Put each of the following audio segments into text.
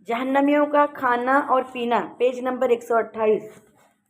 जहन्नमियों का खाना और पीना, पेज नंबर 128।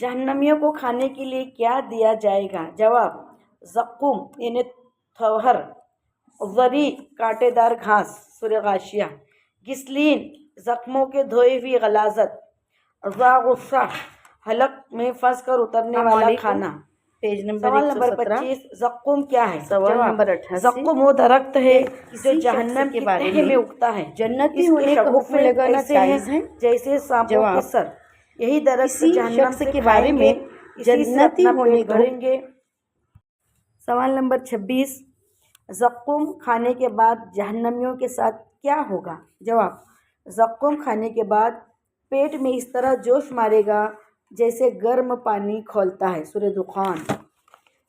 जहन्नमियों को खाने के लिए क्या दिया जाएगा? जवाब, ज़क़्क़ुम यानी थवहर, ज़री कांटेदार घास, सूरह गाशिया, गिस्लीन ज़ख्मों के धोई हुई गलाज़त, ज़ाग़ुस्सा हलक में फंस कर उतरने वाला खाना। पेज नंबर सवाल नंबर 117। 25, ज़क़्क़ुम क्या है? सवाल जवाब, नंबर 88। ज़क़्क़ुम वो दरख्त है जो किसी जहन्नम शख्स के की बारे तह में में उगता है। जन्नती इसके होने का हुक्म शगुफ़े लगाना ऐसे जायज़ हैं है? जैसे सांपों के जवाब, सर। यही दरख्त किसी जहन्नम शख्स से के बारे खाएंगे, में इसी से जन्नती अपना होने पेट का भरेंगे। सवाल नंबर 26, ज़क़्क़ुम खाने के बाद जहन्नमियों के साथ क्या होगा? जवाब, ज़क़्क़ुम खाने के बाद पेट में इस तरह जोश मारेगा जैसे गर्म पानी खौलता है, सूरह दुखान।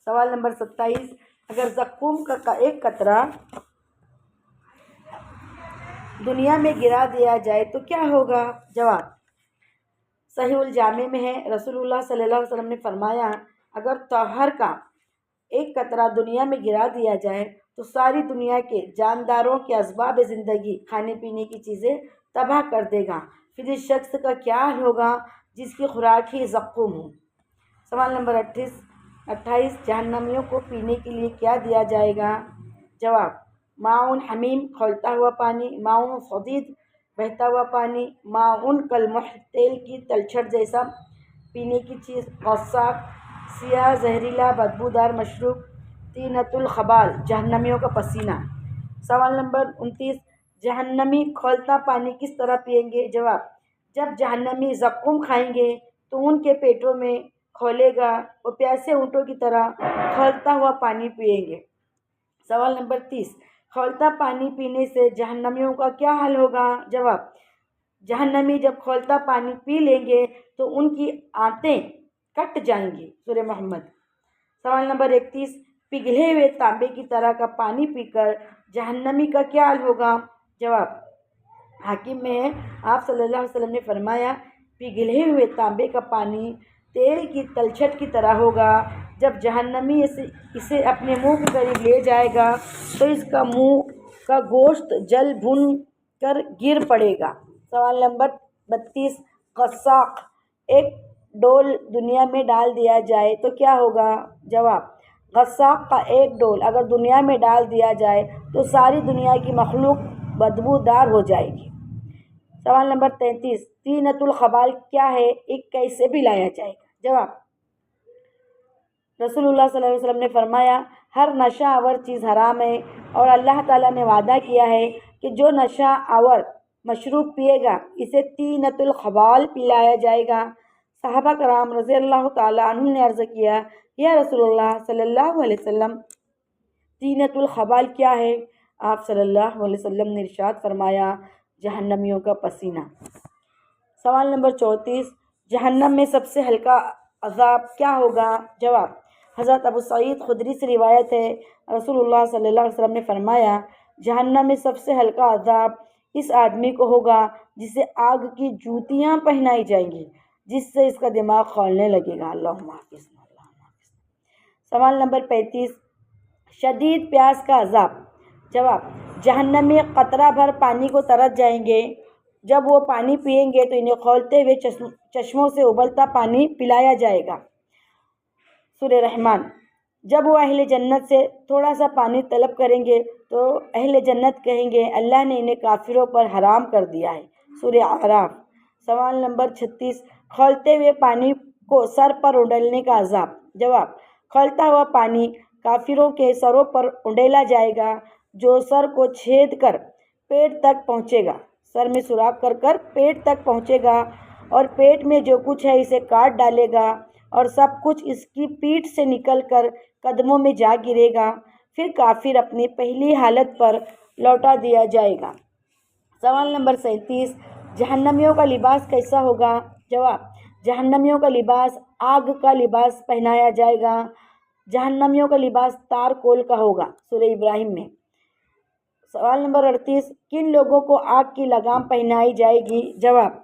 सवाल नंबर 27, अगर ज़क़्क़ुम का एक कतरा दुनिया में गिरा दिया जाए तो क्या होगा? जवाब, सहीहुल जामे में है, रसूलुल्लाह सल्लल्लाहु अलैहि वसल्लम ने फरमाया, अगर तहर का एक कतरा दुनिया में गिरा दिया जाए तो सारी दुनिया के जानदारों के असबाब ज़िंदगी, खाने पीने की चीज़ें तबाह कर देगा। फिर इस शख्स का क्या हाल होगा जिसकी खुराक ही ज़क़्क़ुम हो। सवाल नंबर 28, जहन्नमियों को पीने के लिए क्या दिया जाएगा? जवाब, माउन हमीम खौलता हुआ पानी, माउन सदीद बहता हुआ पानी, माउन कलमुह तेल की तलछट जैसा पीने की चीज़, गस्साक सियाह जहरीला बदबूदार मशरूब, तीनतुल खबाल जहन्नमियों का पसीना। सवाल नंबर 29, जहन्नमी खौलता पानी किस तरह पिएंगे? जवाब, जब जहन्नमी ज़क़्क़ुम खाएंगे तो उनके पेटों में खौलेगा, वो प्यासे ऊँटों की तरह खौलता हुआ पानी पिएंगे। सवाल नंबर 30, खौलता पानी पीने से जहन्नमियों का क्या हाल होगा? जवाब, जहन्नमी जब खौलता पानी पी लेंगे तो उनकी आंतें कट जाएंगी, सूरह मोहम्मद। सवाल नंबर 31, पिघले हुए तांबे की तरह का पानी पीकर जहन्नमी का क्या हाल होगा? जवाब, हाकिम में है, आप सल्लल्लाहु अलैहि वसल्लम ने फरमाया, पिघले हुए तांबे का पानी तेल की तलछट की तरह होगा। जब जहन्नमी इसे अपने मुंह के करीब ले जाएगा तो इसका मुंह का गोश्त जल भुन कर गिर पड़ेगा। सवाल नंबर 32, गस्साक एक डोल दुनिया में डाल दिया जाए तो क्या होगा? जवाब, गस्साक का एक डोल अगर दुनिया में डाल दिया जाए तो सारी दुनिया की मखलूक बदबूदार हो जाएगी। सवाल नंबर 33, तीनतुल खबाल क्या है? एक कैसे पिलाया जाएगा? जवाब, रसूलुल्लाह सल्लल्लाहु अलैहि वसल्लम ने फरमाया, हर नशा आवर चीज़ हराम है और अल्लाह ताला ने वादा किया है कि जो नशा आवर मशरूब पिएगा इसे तीनतुल खबाल पिलाया जाएगा। सहाबा कराम रज़ी अल्लाह ताला अन्हुम ने अर्ज़ किया, या रसूलुल्लाह सल्लल्लाहु अलैहि वसल्लम, तीनतुल खबाल क्या है? आप सल्लल्लाहु अलैहि वसल्लम ने इरशाद फरमाया, जहन्नमियों का पसीना। सवाल नंबर 34, जहन्नम में सबसे हल्का अज़ाब क्या होगा? जवाब, हज़रत अबू सईद खुदरी से रिवायत है, रसूलुल्लाह सल्लल्लाहु अलैहि वसल्लम ने फरमाया, जहन्नम में सबसे हल्का अज़ाब इस आदमी को होगा जिसे आग की जूतियाँ पहनाई जाएंगी, जिससे इसका दिमाग खौलने लगेगा। अल्लाहुम्मा हाफ़िज़। सवाल नंबर 35, शदीद प्यास का अज़ाब। जवाब, जहन्नम में कतरा भर पानी को तरस जाएंगे। जब वो पानी पिएंगे तो इन्हें खौलते हुए चश्मों से उबलता पानी पिलाया जाएगा, सूरह रहमान। जब वो अहले जन्नत से थोड़ा सा पानी तलब करेंगे तो अहले जन्नत कहेंगे, अल्लाह ने इन्हें काफिरों पर हराम कर दिया है, सूरह आराफ। सवाल नंबर 36, खौलते हुए पानी को सर पर उंडेलने का अज़ाब। जवाब, खौलता हुआ पानी काफिरों के सरों पर उंडेला जाएगा, जो सर को छेद कर पेट तक पहुँचेगा, सर में सुराख कर कर पेट तक पहुँचेगा और पेट में जो कुछ है इसे काट डालेगा और सब कुछ इसकी पीठ से निकलकर कदमों में जा गिरेगा। फिर काफिर अपनी पहली हालत पर लौटा दिया जाएगा। सवाल नंबर 37, जहन्नमियों का लिबास कैसा होगा? जवाब, जहन्नमियों का लिबास आग का लिबास पहनाया जाएगा। जहन्नमियों का लिबास तार कोल का होगा, सूरह इब्राहिम में। सवाल नंबर 38, किन लोगों को आग की लगाम पहनाई जाएगी? जवाब,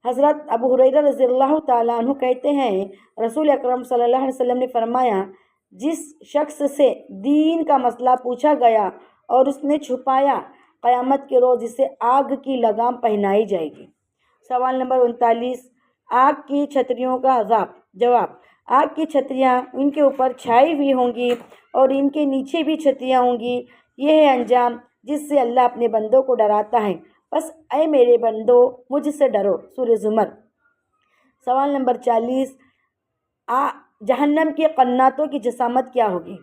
हज़रत अबू हुरैरा रज़ियल्लाहु ताला अन्हु कहते हैं, रसूल अकरम सल्लल्लाहु अलैहि वसल्लम ने फरमाया, जिस शख्स से दीन का मसला पूछा गया और उसने छुपाया, قیامت کے روز اسے آگ کی لگام پہنائی جائے گی۔ سوال نمبر 39، آگ کی چھتریوں کا عذاب۔ جواب، آگ کی چھتریاں ان کے اوپر چھائی ہوئی ہوں گی اور ان کے نیچے بھی چھتریاں ہوں گی۔ یہ ہے انجام جس سے اللہ اپنے بندوں کو ڈراتا ہے، بس اے میرے بندو مجھ سے ڈرو۔ سورہ زمر۔ سوال نمبر 40، جہنم کے قناتوں کی جسامت کیا ہوگی؟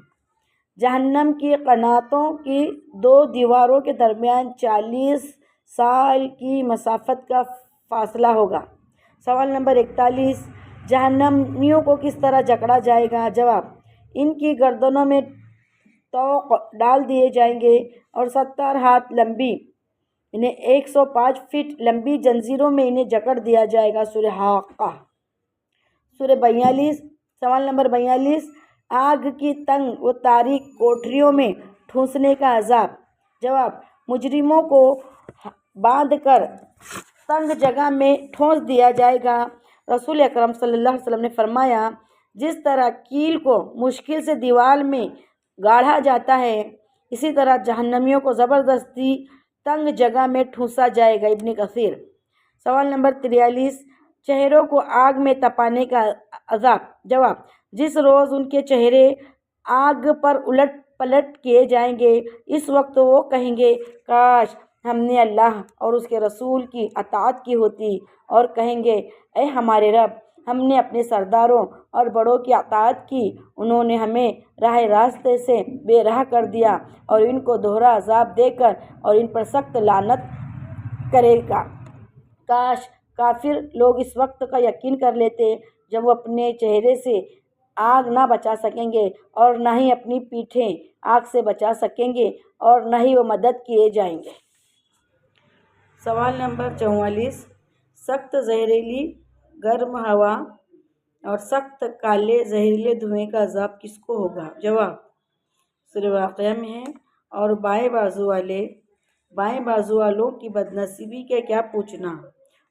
جہنم کی قناتوں کی دو دیواروں کے درمیان 40 سال کی مسافت کا فاصلہ ہوگا۔ سوال نمبر 41، جہنمیوں کو کس طرح جکڑا جائے گا؟ جواب، ان کی گردنوں میں طوق ڈال دیے جائیں گے اور 70 ہاتھ لمبی 105 فٹ لمبی زنجیروں میں انہیں جکڑ دیا جائے گا۔ سورہ حاقہ۔ سورہ 42۔ سوال نمبر 42، آگ کی تنگ و تاریک کوٹریوں میں ٹھونسنے کا عذاب۔ جواب، مجرموں کو باندھ کر تنگ جگہ میں ٹھونس دیا جائے گا۔ رسول اکرم صلی اللہ علیہ وسلم نے فرمایا، جس طرح کیل کو مشکل سے دیوار میں گاڑھا جاتا ہے، اسی طرح جہنمیوں کو زبردستی تنگ جگہ میں ٹھونسا جائے گا۔ ابن کثیر۔ سوال نمبر 43، چہروں کو آگ میں تپانے کا عذاب۔ جواب، جس روز ان کے چہرے آگ پر الٹ پلٹ کیے جائیں گے، اس وقت وہ کہیں گے، کاش ہم نے اللہ اور اس کے رسول کی اطاعت کی ہوتی، اور کہیں گے، اے ہمارے رب، ہم نے اپنے سرداروں اور بڑوں کی اطاعت کی، انہوں نے ہمیں راہ راستے سے بے راہ کر دیا اور ان کو دوہرا عذاب دے کر اور ان پر سخت لعنت کرے گا۔ کاش کافر لوگ اس وقت کا یقین کر لیتے جب وہ اپنے چہرے سے آگ نہ بچا سکیں گے اور نہ ہی اپنی پیٹھیں آگ سے بچا سکیں گے اور نہ ہی وہ مدد کیے جائیں گے۔ سوال نمبر 44، سخت زہریلی گرم ہوا اور سخت کالے زہریلے دھوئیں کا عذاب کس کو ہوگا؟ جواب، سورہ واقعہ میں ہے، اور بائیں بازو والوں کی بدنصیبی کا کیا پوچھنا،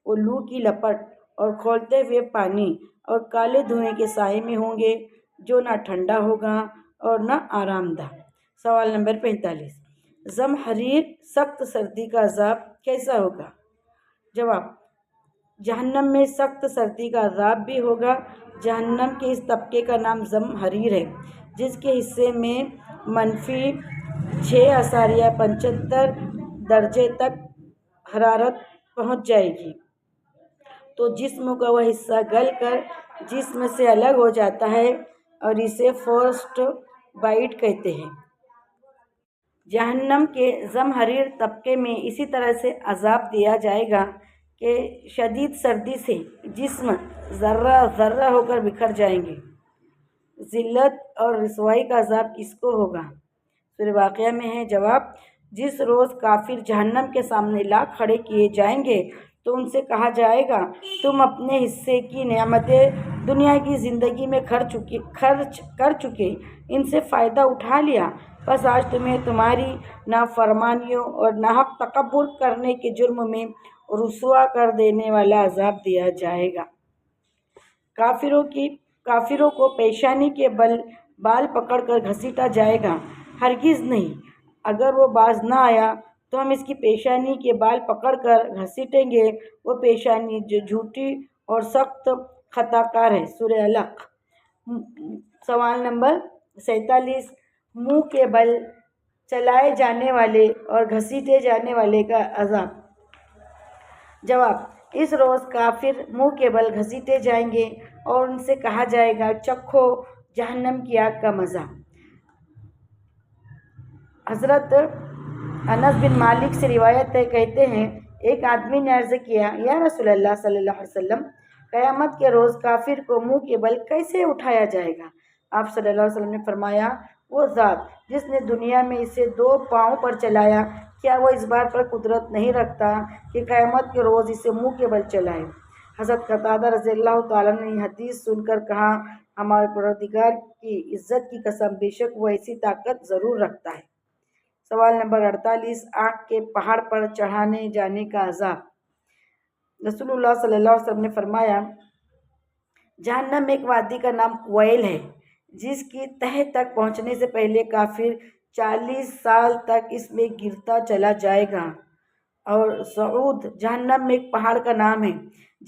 وہ لو کی لپٹ اور کھولتے ہوئے پانی اور کالے دھوئیں کے سائے میں ہوں گے، جو نہ ٹھنڈا ہوگا اور نہ آرام دہ۔ سوال نمبر 45، زمہریر سخت سردی کا عذاب کیسا ہوگا؟ جواب، جہنم میں سخت سردی کا عذاب بھی ہوگا۔ جہنم کے اس طبقے کا نام زمہریر ہے، جس کے حصے میں -6.75 درجے تک حرارت پہنچ جائے گی تو جسم کا وہ حصہ گل کر جسم سے الگ ہو جاتا ہے اور اسے فروسٹ بائٹ کہتے ہیں۔ جہنم کے زمہریر طبقے میں اسی طرح سے عذاب دیا جائے گا کہ شدید سردی سے جسم ذرہ ذرہ ہو کر بکھر جائیں گے۔ ذلت اور رسوائی کا عذاب کس کو ہوگا؟ سورہ واقعہ میں ہے۔ جواب، جس روز کافر جہنم کے سامنے لا کھڑے کیے جائیں گے تو ان سے کہا جائے گا، تم اپنے حصے کی نعمتیں دنیا کی زندگی میں خرچ کر چکے، ان سے فائدہ اٹھا لیا، بس آج تمہیں تمہاری نافرمانیوں اور ناحق تکبر کرنے کے جرم میں رسوا کر دینے والا عذاب دیا جائے گا۔ کافروں کو پیشانی کے بال پکڑ کر گھسیٹا جائے گا، ہرگز نہیں، اگر وہ باز نہ آیا تو ہم اس کی پیشانی کے بال پکڑ کر گھسیٹیں گے، وہ پیشانی جو جھوٹی اور سخت خطا کار ہے۔ سورہ علق۔ سوال نمبر 47، منہ کے بل چلائے جانے والے اور گھسیٹے جانے والے کا عذاب۔ جواب، اس روز کافر منہ کے بل گھسیٹے جائیں گے اور ان سے کہا جائے گا، چکھو جہنم کی آگ کا مزہ۔ حضرت انس بن مالک سے روایت ہے، کہتے ہیں، ایک آدمی نے عرض کیا، یا رسول اللہ صلی اللہ علیہ وسلم، قیامت کے روز کافر کو منہ کے بل کیسے اٹھایا جائے گا؟ آپ صلی اللہ علیہ وسلم نے فرمایا، وہ ذات جس نے دنیا میں اسے 2 پاؤں پر چلایا، کیا وہ اس بات پر قدرت نہیں رکھتا کہ قیامت کے روز اسے منہ کے بل چلائے؟ حضرت قتادہ رضی اللہ تعالیٰ نے یہ حدیث سن کر کہا، ہمارے پروردگار کی عزت کی قسم، بے شک وہ ایسی طاقت ضرور رکھتا ہے۔ سوال نمبر 48، آگ کے پہاڑ پر چڑھانے جانے کا عذاب۔ رسول اللہ صلی اللہ علیہ وسلم نے فرمایا، جہنم میں ایک وادی کا نام ویل ہے، جس کی تہہ تک پہنچنے سے پہلے کافر 40 سال تک اس میں گرتا چلا جائے گا۔ اور صعود جہنم میں ایک پہاڑ کا نام ہے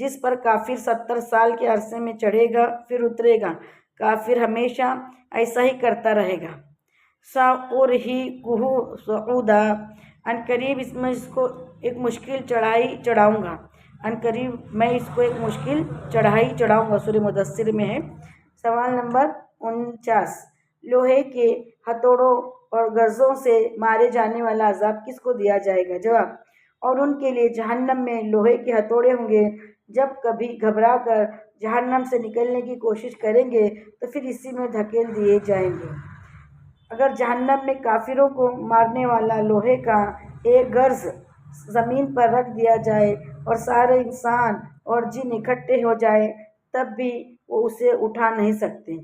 جس پر کافر 70 سال کے عرصے میں چڑھے گا پھر اترے گا۔ کافر ہمیشہ ایسا ہی کرتا رہے گا۔ سأرہقہ صعودا، عنقریب اس کو ایک مشکل چڑھائی چڑھاؤں گا۔ عنقریب میں اس کو ایک مشکل چڑھائی چڑھاؤں گا، سورہ مدثر میں ہے۔ سوال نمبر 49، لوہے کے ہتھوڑوں اور گرزوں سے مارے جانے والا عذاب کس کو دیا جائے گا؟ جواب، اور ان کے لیے جہنم میں لوہے کے ہتھوڑے ہوں گے۔ جب کبھی گھبرا کر جہنم سے نکلنے کی کوشش کریں گے تو پھر اسی میں دھکیل دیے جائیں گے۔ اگر جہنم میں کافروں کو مارنے والا لوہے کا ایک گرز زمین پر رکھ دیا جائے اور سارے انسان اور جن اکٹھے ہو جائیں تب بھی وہ اسے اٹھا نہیں سکتے۔